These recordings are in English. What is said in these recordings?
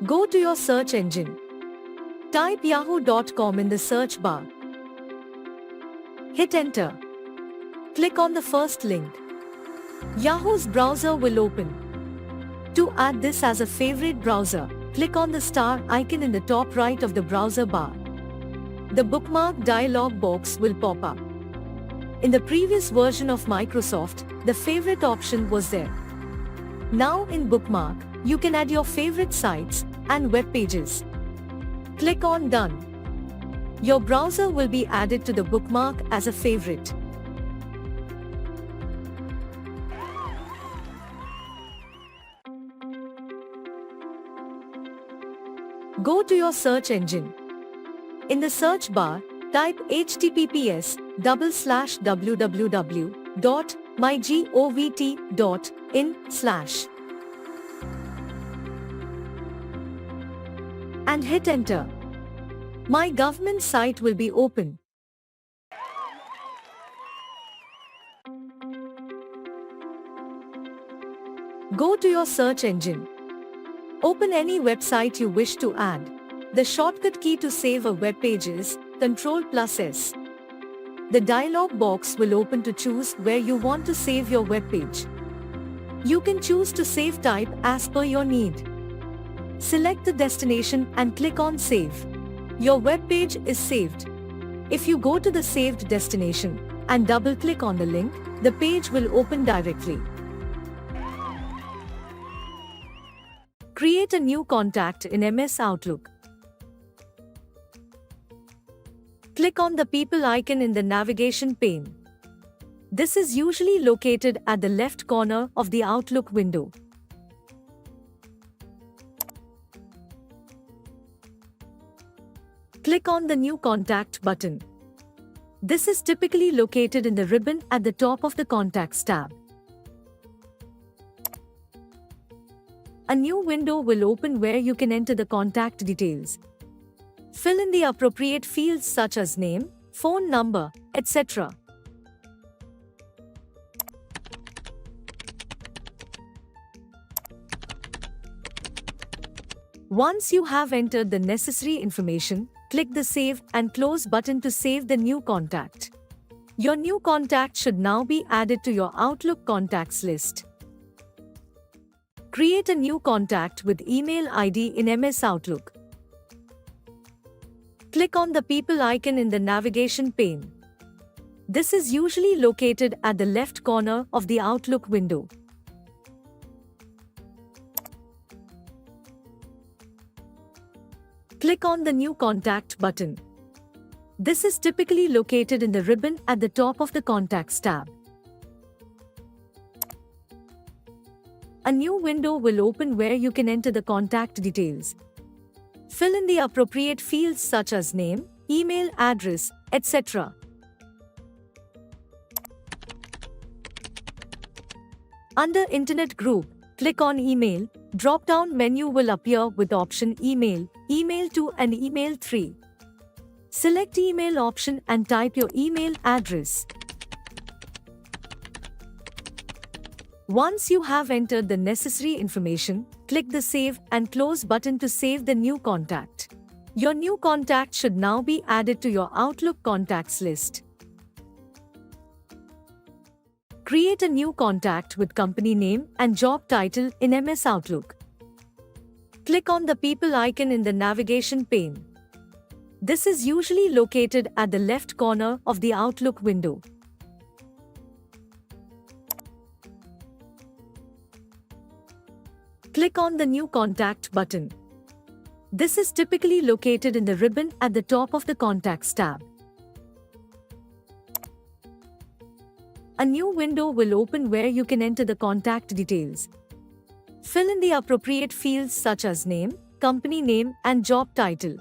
Go to your search engine. Type yahoo.com in the search bar. Hit enter. Click on the first link. Yahoo's browser will open. To add this as a favorite browser, click on the star icon in the top right of the browser bar. The bookmark dialog box will pop up. In the previous version of Microsoft, the favorite option was there. Now in Bookmark, you can add your favorite sites and web pages. Click on Done. Your browser will be added to the bookmark as a favorite. Go to your search engine. In the search bar, type https://www.mygovt.in/ and hit enter. My government site will be open. Go to your search engine. Open any website you wish to add. The shortcut key to save a web page is Ctrl+S. The dialog box will open to choose where you want to save your web page. You can choose to save type as per your need. Select the destination and click on Save. Your web page is saved. If you go to the saved destination and double-click on the link, the page will open directly. Create a new contact in MS Outlook. Click on the People icon in the navigation pane. This is usually located at the left corner of the Outlook window. Click on the New Contact button. This is typically located in the ribbon at the top of the Contacts tab. A new window will open where you can enter the contact details. Fill in the appropriate fields such as name, phone number, etc. Once you have entered the necessary information, click the Save and Close button to save the new contact. Your new contact should now be added to your Outlook contacts list. Create a new contact with email ID in MS Outlook. Click on the People icon in the navigation pane. This is usually located at the left corner of the Outlook window. Click on the New Contact button. This is typically located in the ribbon at the top of the Contacts tab. A new window will open where you can enter the contact details. Fill in the appropriate fields such as name, email address, etc. Under Internet Group, click on Email. Drop-down menu will appear with option Email, Email 2 and Email 3. Select Email option and type your email address. Once you have entered the necessary information, click the Save and Close button to save the new contact. Your new contact should now be added to your Outlook contacts list. Create a new contact with company name and job title in MS Outlook. Click on the People icon in the navigation pane. This is usually located at the left corner of the Outlook window. Click on the New Contact button. This is typically located in the ribbon at the top of the Contacts tab. A new window will open where you can enter the contact details. Fill in the appropriate fields such as name, company name, and job title.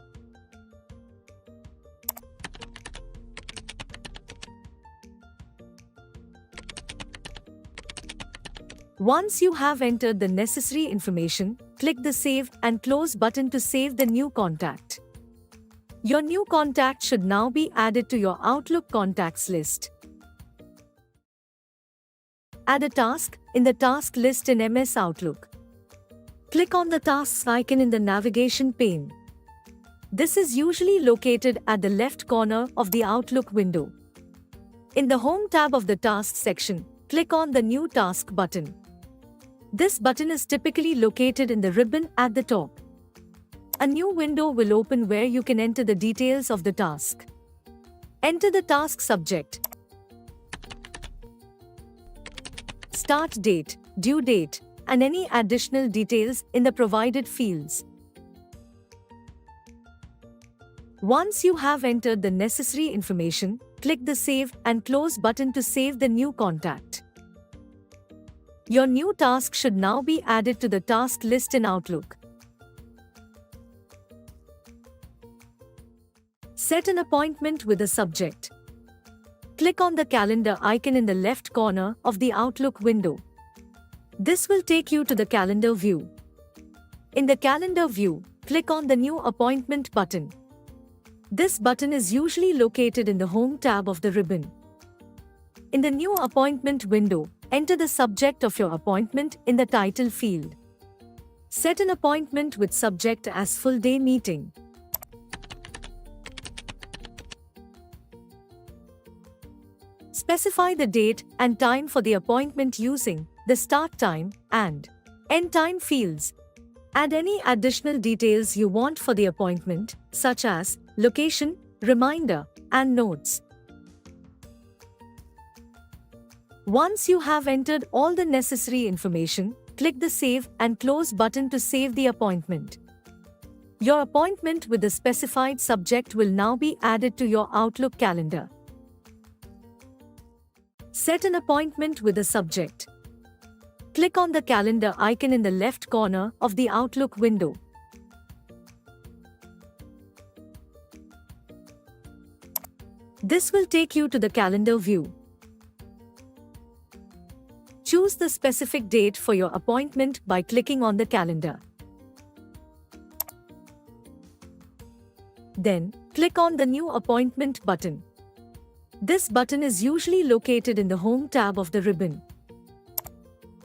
Once you have entered the necessary information, click the Save and Close button to save the new contact. Your new contact should now be added to your Outlook contacts list. Add a task in the task list in MS Outlook. Click on the Tasks icon in the navigation pane. This is usually located at the left corner of the Outlook window. In the Home tab of the Tasks section, click on the New Task button. This button is typically located in the ribbon at the top. A new window will open where you can enter the details of the task. Enter the task subject, start date, due date, and any additional details in the provided fields. Once you have entered the necessary information, click the Save and Close button to save the new contact. Your new task should now be added to the task list in Outlook. Set an appointment with a subject. Click on the calendar icon in the left corner of the Outlook window. This will take you to the calendar view. In the calendar view, click on the New Appointment button. This button is usually located in the Home tab of the ribbon. In the New Appointment window, enter the subject of your appointment in the title field. Set an appointment with subject as full day meeting. Specify the date and time for the appointment using the start time and end time fields. Add any additional details you want for the appointment, such as location, reminder, and notes. Once you have entered all the necessary information, click the Save and Close button to save the appointment. Your appointment with the specified subject will now be added to your Outlook calendar. Set an appointment with a subject. Click on the calendar icon in the left corner of the Outlook window. This will take you to the calendar view. Choose the specific date for your appointment by clicking on the calendar. Then, click on the New Appointment button. This button is usually located in the Home tab of the ribbon.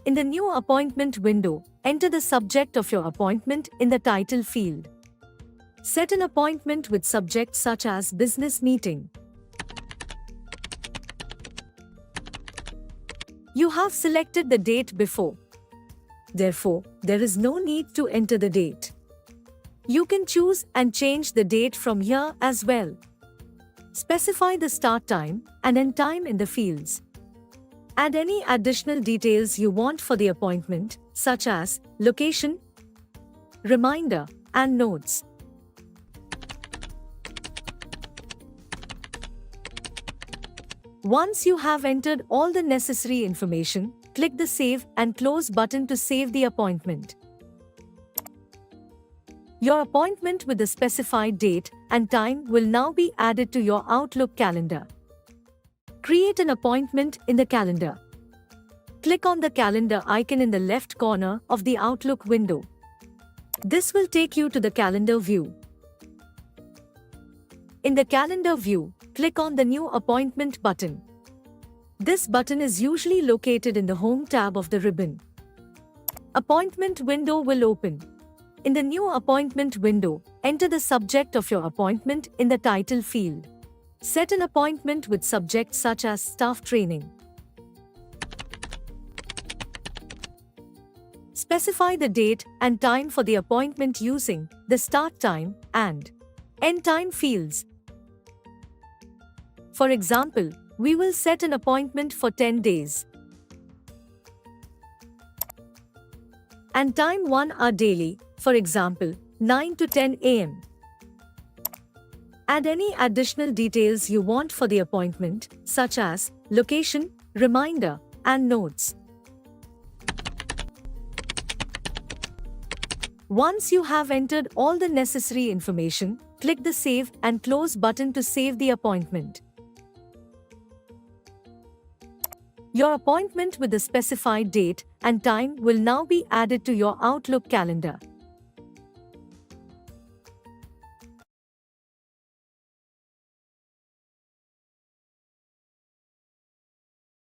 In the New Appointment window, enter the subject of your appointment in the title field. Set an appointment with subject such as business meeting. You have selected the date before. Therefore, there is no need to enter the date. You can choose and change the date from here as well. Specify the start time and end time in the fields. Add any additional details you want for the appointment, such as location, reminder, and notes. Once you have entered all the necessary information, click the Save and Close button to save the appointment. Your appointment with the specified date and time will now be added to your Outlook calendar. Create an appointment in the calendar. Click on the calendar icon in the left corner of the Outlook window. This will take you to the calendar view. In the calendar view, click on the New Appointment button. This button is usually located in the Home tab of the ribbon. Appointment window will open. In the New Appointment window, enter the subject of your appointment in the title field. Set an appointment with subject such as staff training. Specify the date and time for the appointment using the start time and end time fields. For example, we will set an appointment for 10 days. And time 1 hour daily, for example, 9 to 10 a.m. Add any additional details you want for the appointment, such as location, reminder, and notes. Once you have entered all the necessary information, click the Save and Close button to save the appointment. Your appointment with the specified date and time will now be added to your Outlook calendar.